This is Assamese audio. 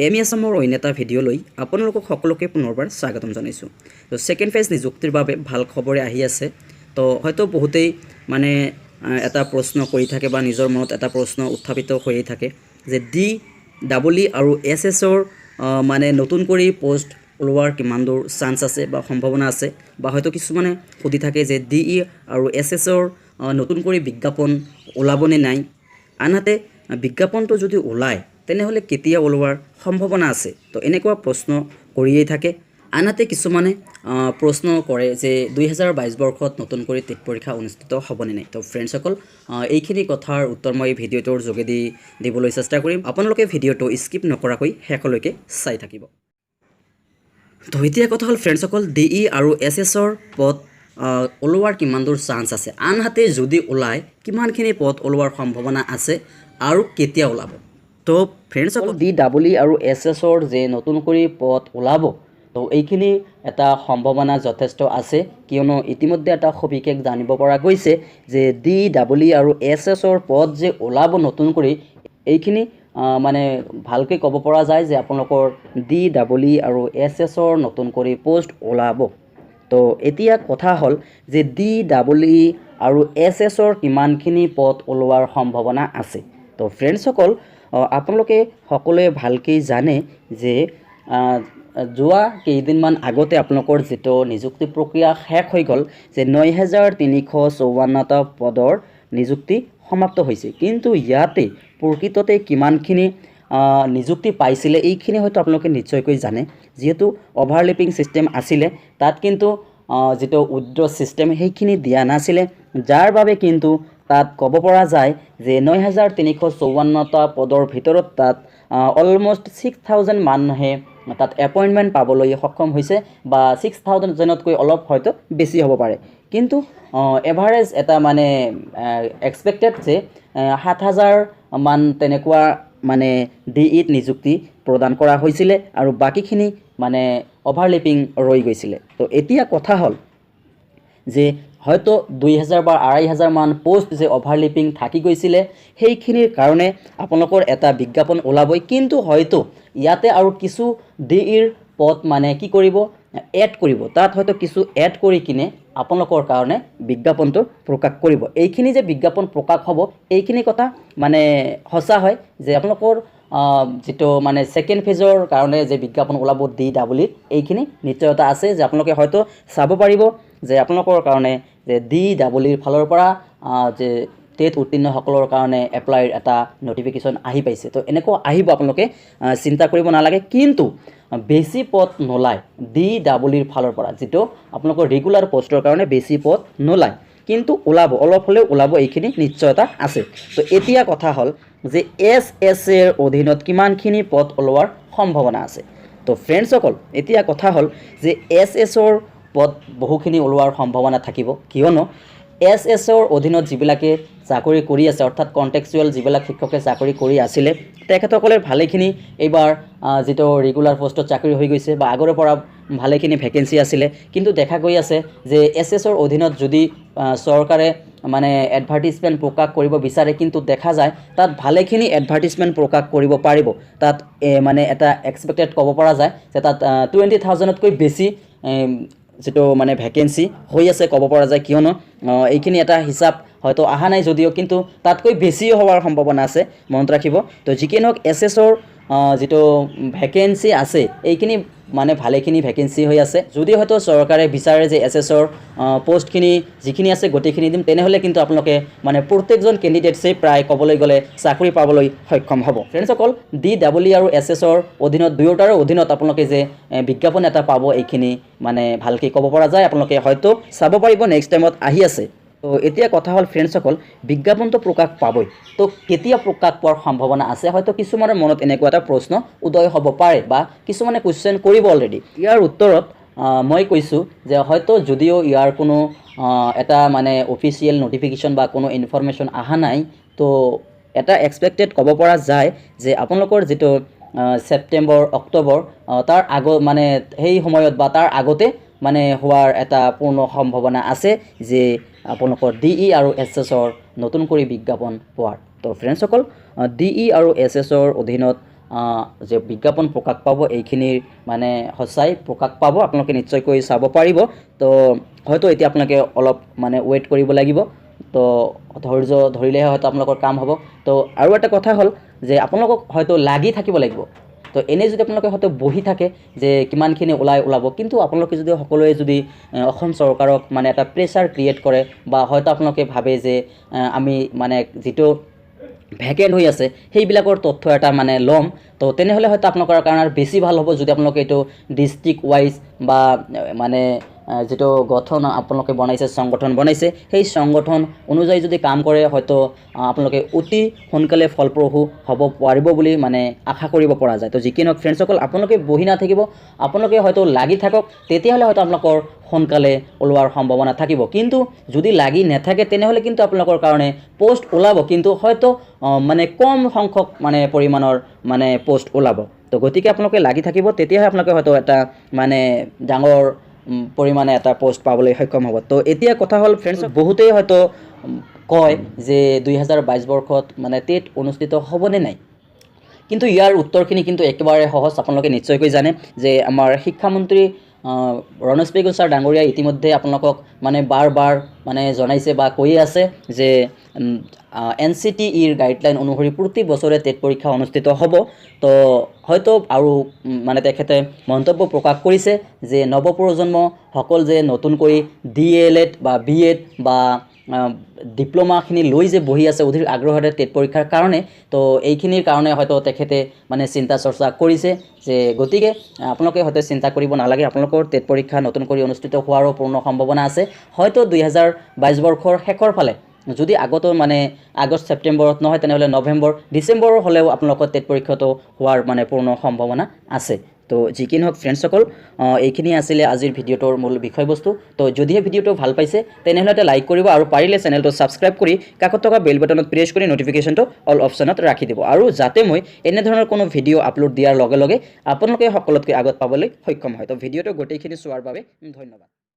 এমইএছএমৰ অন্য এটা ভিডিঅ'লৈ আপোনালোকক সকলোকে পুনৰবাৰ স্বাগতম জনাইছোঁ। তো সেকেন্ড ফেজ নিযুক্তিৰ বাবে ভাল খবৰে আহি আছে। তো হয়তো বহুতেই মানে এটা প্ৰশ্ন কৰি থাকে বা নিজৰ মনত এটা প্ৰশ্ন উত্থাপিত হৈয়ে থাকে যে DEE আৰু SSৰ মানে নতুন কৰি পোষ্ট ওলোৱাৰ কিমান দূৰ চান্স আছে বা সম্ভাৱনা আছে, বা হয়তো কিছুমানে সুধি থাকে যে DE আৰু SSৰ নতুন কৰি বিজ্ঞাপন ওলাবনে নাই। আনহাতে বিজ্ঞাপনটো যদি ওলায় তেনেহ'লে কেতিয়া ওলোৱাৰ সম্ভাৱনা আছে, তো এনেকুৱা প্ৰশ্ন কৰিয়েই থাকে। আনহাতে কিছুমানে প্ৰশ্ন কৰে যে 2022 বৰ্ষত নতুন কৰি টেট পৰীক্ষা অনুষ্ঠিত হ'বনে নাই। তো ফ্ৰেণ্ডসকল, এইখিনি কথাৰ উত্তৰ মই ভিডিঅ'টোৰ যোগেদি দিবলৈ চেষ্টা কৰিম। আপোনালোকে ভিডিঅ'টো স্কিপ নকৰাকৈ শেষলৈকে চাই থাকিব। তো এতিয়া কথা হ'ল ফ্ৰেণ্ডসকল, DE আৰু SSৰ পদ ওলোৱাৰ কিমান দূৰ চান্স আছে, আনহাতে যদি ওলায় কিমানখিনি পদ ওলোৱাৰ সম্ভাৱনা আছে আৰু কেতিয়া ওলাব। তো ফ্ৰেণ্ডসকল, DEE আৰু SSৰ যে নতুন কৰি পদ ওলাব, তো এইখিনি এটা সম্ভাৱনা যথেষ্ট আছে, কিয়নো ইতিমধ্যে এটা সবিশেষ জানিব পৰা গৈছে যে DEE আৰু SSৰ পদ যে ওলাব নতুন কৰি, এইখিনি মানে ভালকৈ ক'ব পৰা যায় যে আপোনালোকৰ DEE আৰু SSৰ নতুন কৰি পোষ্ট ওলাব। তো এতিয়া কথা হ'ল যে DEE আৰু SSৰ কিমানখিনি পদ ওলোৱাৰ সম্ভাৱনা আছে। তো ফ্ৰেণ্ডসকল, আপোনালোকে সকলোৱে ভালকৈ জানে যে যোৱা কেইদিনমান আগতে আপোনালোকৰ যিটো নিযুক্তি প্ৰক্ৰিয়া শেষ হৈ গ'ল, যে 9354টা পদৰ নিযুক্তি সমাপ্ত হৈছে। কিন্তু ইয়াতে প্ৰকৃততে কিমানখিনি নিযুক্তি পাইছিলে এইখিনি হয়তো আপোনালোকে নিশ্চয়কৈ জানে। যিহেতু অভাৰলেপিং ছিষ্টেম আছিলে, তাত কিন্তু যিটো উইথড্ৰ ছিষ্টেম সেইখিনি দিয়া নাছিলে, যাৰ বাবে কিন্তু তাত ক'ব পৰা যায় যে 9354টা পদৰ ভিতৰত তাত অলমষ্ট 6000 মানুহে তাত এপইণ্টমেণ্ট পাবলৈ সক্ষম হৈছে, বা 6000জনতকৈ অলপ হয়তো বেছি হ'ব পাৰে। কিন্তু এভাৰেজ এটা মানে এক্সপেক্টেড যে 7000 মান তেনেকুৱা মানে DEত নিযুক্তি প্ৰদান কৰা হৈছিলে, আৰু বাকীখিনি মানে অভাৰলেপিং ৰৈ গৈছিলে। তো এতিয়া কথা হ'ল যে হয়তো 2000 বা 2500 মান পোষ্ট যে অভাৰলেপিং থাকি গৈছিলে, সেইখিনিৰ কাৰণে আপোনালোকৰ এটা বিজ্ঞাপন ওলাবই। কিন্তু হয়তো ইয়াতে আৰু কিছু DEৰ পদ মানে কি কৰিব, এড কৰিব, তাত হয়তো কিছু এড কৰি কিনে আপোনালোকৰ কাৰণে বিজ্ঞাপনটো প্ৰকাশ কৰিব। এইখিনি যে বিজ্ঞাপন প্ৰকাশ হ'ব, এইখিনি কথা মানে সঁচা হয় যে আপোনালোকৰ যিটো মানে সেকেন্ড ফেজৰ কাৰণে যে বিজ্ঞাপন ওলাব DEEত, এইখিনি নিশ্চয়তা আছে যে আপোনালোকে হয়তো চাব পাৰিব যে আপোনালোকৰ কাৰণে যে DEEৰ ফালৰ পৰা যে টেট উত্তীৰ্ণসকলৰ কাৰণে এপ্লাইৰ এটা নটিফিকেশ্যন আহি পাইছে। তো এনেকুৱা আহিব, আপোনালোকে চিন্তা কৰিব নালাগে। কিন্তু বেছি পদ নোলায় DEEৰ ফালৰ পৰা, যিটো আপোনালোকৰ ৰেগুলাৰ পোষ্টৰ কাৰণে বেছি পদ নোলায়, কিন্তু ওলাব, অলপ হ'লেও ওলাব, এইখিনি নিশ্চয়তা আছে। তো এতিয়া কথা হ'ল যে SSৰ অধীনত কিমানখিনি পদ ওলোৱাৰ সম্ভাৱনা আছে। তো ফ্ৰেণ্ডসকল, এতিয়া কথা হ'ল যে SSৰ পদ বহুখিনি ওলোৱাৰ সম্ভাৱনা থাকিব, কিয়নো SSৰ অধীনত যিবিলাকে চাকৰি কৰি আছে, অৰ্থাৎ কণ্টেক্সুৱেল যিবিলাক শিক্ষকে চাকৰি কৰি আছিলে, তেখেতসকলে ভালেখিনি এইবাৰ যিটো ৰেগুলাৰ পোষ্টত চাকৰি হৈ গৈছে, বা আগৰে পৰা ভালেখিনি ভেকেঞ্চি আছিলে। কিন্তু দেখা গৈ আছে যে SSৰ অধীনত যদি চৰকাৰে মানে এডভাৰ্টিজমেণ্ট প্ৰকাশ কৰিব বিচাৰে, কিন্তু দেখা যায় তাত ভালেখিনি এডভাৰ্টিজমেণ্ট প্ৰকাশ কৰিব পাৰিব। তাত মানে এটা এক্সপেক্টেড ক'ব পৰা যায় যে তাত 20,000তকৈ বেছি যিটো মানে ভেকেঞ্চি হৈ আছে ক'ব পৰা যায়, কিয়নো এইখিনি এটা হিচাপ হয়তো অহা নাই যদিও, কিন্তু তাতকৈ বেছি হোৱাৰ সম্ভাৱনা আছে, মনত ৰাখিব। তো যি কি নহওক, SSৰ যিটো ভেকেঞ্চি আছে, এইখিনি মানে ভালেখিনি ভেকেঞ্চি হৈ আছে। যদি হয়তো চৰকাৰে বিচাৰে যে SSৰ পোষ্টখিনি যিখিনি আছে গোটেইখিনি দিম, তেনেহ'লে কিন্তু আপোনালোকে মানে প্ৰত্যেকজন কেণ্ডিডেটছেই প্ৰায় ক'বলৈ গ'লে চাকৰি পাবলৈ সক্ষম হ'ব। ফ্ৰেণ্ডসকল, DEE আৰু SSৰ অধীনত দুয়োটাৰে অধীনত আপোনালোকে যে বিজ্ঞাপন এটা পাব, এইখিনি মানে ভালকৈ ক'ব পৰা যায়। আপোনালোকে হয়তো চাব পাৰিব, নেক্সট টাইমত আহি আছে। তো এতিয়া কথা হ'ল ফ্ৰেণ্ডসকল, বিজ্ঞাপনটো প্ৰকাশ পাবই, তো কেতিয়া প্ৰকাশ পোৱাৰ সম্ভাৱনা আছে। হয়তো কিছুমানৰ মনত এনেকুৱা এটা প্ৰশ্ন উদয় হ'ব পাৰে, বা কিছুমানে কুৱেশ্যন কৰিব অলৰেডি। ইয়াৰ উত্তৰত মই কৈছোঁ যে হয়তো যদিও ইয়াৰ কোনো এটা মানে অফিচিয়েল নটিফিকেশ্যন বা কোনো ইনফৰমেশ্যন অহা নাই, তো এটা এক্সপেক্টেড ক'ব পৰা যায় যে আপোনালোকৰ যিটো ছেপ্টেম্বৰ অক্টোবৰ তাৰ মানে সেই সময়ত বা তাৰ আগতে মানে হোৱাৰ এটা পূৰ্ণ সম্ভাৱনা আছে যে আপোনালোকৰ DE আৰু SSৰ নতুন কৰি বিজ্ঞাপন পোৱাৰ। তো ফ্ৰেণ্ডসকল, DE আৰু SSৰ অধীনত যে বিজ্ঞাপন প্ৰকাশ পাব এইখিনিৰ মানে সঁচাই প্ৰকাশ পাব আপোনালোকে নিশ্চয়কৈ চাব পাৰিব তো হয়তো এতিয়া আপোনালোকে অলপ মানে ৱেইট কৰিব লাগিব তো ধৈৰ্য ধৰিলেহে হয়তো আপোনালোকৰ কাম হ'ব তো আৰু এটা কথা হ'ল যে আপোনালোকক হয়তো লাগি থাকিব লাগিব তো এনে যদি আপোনালোকে হয়তো বহি থাকে যে কিমানখিনি ওলাব কিন্তু আপোনালোকে যদি সকলোৱে যদি অসম চৰকাৰক মানে এটা প্ৰেছাৰ ক্ৰিয়েট কৰে বা হয়তো আপোনালোকে ভাবে যে আমি মানে যিটো ভেকেণ্ট হৈ আছে সেইবিলাকৰ তথ্য এটা মানে ল'ম তো তেনেহ'লে হয়তো আপোনালোকৰ কাৰণে আৰু বেছি ভাল হ'ব যদি আপোনালোকে এইটো ডিষ্ট্ৰিক্ট ৱাইজ বা মানে যেটো গঠন আপোনালোকে বনাইছে সংগঠন বনাইছে সেই সংগঠন অনুযায়ী যদি কাম কৰে হয়তো আপোনালোকে অতি সোনকালে ফলপ্ৰসূ হ'ব পাৰিব বুলি মানে আশা কৰিব পৰা যায় তো যিকি নহওক ফ্ৰেণ্ডসকল আপোনালোকে বহি নাথাকিব আপোনালোকে হয়তো লাগি থাকক তেতিয়াহ'লে হয়তো আপোনালোকৰ সোনকালে ওলোৱাৰ সম্ভাৱনা থাকিব কিন্তু যদি লাগি নাথাকে তেনেহ'লে কিন্তু আপোনালোকৰ কাৰণে পোষ্ট ওলাব কিন্তু হয়তো মানে কম সংখ্যক মানে পৰিমাণৰ মানে পোষ্ট ওলাব তো গতিকে আপোনালোকে লাগি থাকিব তেতিয়াহে আপোনালোকে হয়তো এটা মানে ডাঙৰ পৰিমাণে এটা পোষ্ট পাবলৈ সক্ষম হ'ব তো এতিয়া কথা হ'ল ফ্ৰেণ্ডছ বহুতেই হয়তো কয় যে 2022 বৰ্ষত মানে টেট অনুষ্ঠিত হ'বনে নাই কিন্তু ইয়াৰ উত্তৰখিনি কিন্তু একেবাৰে সহজ আপোনালোকে নিশ্চয়কৈ জানে যে আমাৰ শিক্ষামন্ত্ৰী ৰণোজ পেগু ছাৰ ডাঙৰীয়া ইতিমধ্যে আপোনালোকক মানে বাৰ মানে জনাইছে বা কৈ আছে যে NCTEৰ গাইডলাইন অনুসৰি প্ৰতি বছৰে টেট পৰীক্ষা অনুষ্ঠিত হ'ব তো হয়তো আৰু মানে তেখেতে মন্তব্য প্ৰকাশ কৰিছে যে নৱপ্ৰজন্ম সকল যে নতুনকৈ DLED বা BEd বা ডিপ্লোমাখিনি লৈ যে বহি আছে অধিক আগ্ৰহেৰে টেট পৰীক্ষাৰ কাৰণে তো এইখিনিৰ কাৰণে হয়তো তেখেতে মানে চিন্তা চৰ্চা কৰিছে যে গতিকে আপোনালোকে হয়তো চিন্তা কৰিব নালাগে আপোনালোকৰ টেট পৰীক্ষা নতুন কৰি অনুষ্ঠিত হোৱাৰো পূৰ্ণ সম্ভাৱনা আছে হয়তো 2022 বৰ্ষৰ শেষৰ ফালে যদি আগতো মানে আগষ্ট ছেপ্টেম্বৰত নহয় তেনেহ'লে নৱেম্বৰ ডিচেম্বৰ হ'লেও আপোনালোকৰ টেট পৰীক্ষাটো হোৱাৰ মানে পূৰ্ণ সম্ভাৱনা আছে তো যিকি নহওক ফ্ৰেণ্ডসকল এইখিনি আছিলে আজিৰ ভিডিঅ'টোৰ মূল বিষয়বস্তু তো যদিহে ভিডিঅ'টো ভাল পাইছে তেনেহ'লে এটা লাইক কৰিব আৰু পাৰিলে চেনেলটো ছাবস্ক্ৰাইব কৰি কাষত থকা বেল বাটনত প্ৰেছ কৰি নটিফিকেশ্যনটো অল অপশ্যনত ৰাখি দিব আৰু যাতে মই এনেধৰণৰ কোনো ভিডিঅ' আপলোড দিয়াৰ লগে লগে আপোনালোকে সকলোতকৈ আগত পাবলৈ সক্ষম হয় তো ভিডিঅ'টো গোটেইখিনি চোৱাৰ বাবে ধন্যবাদ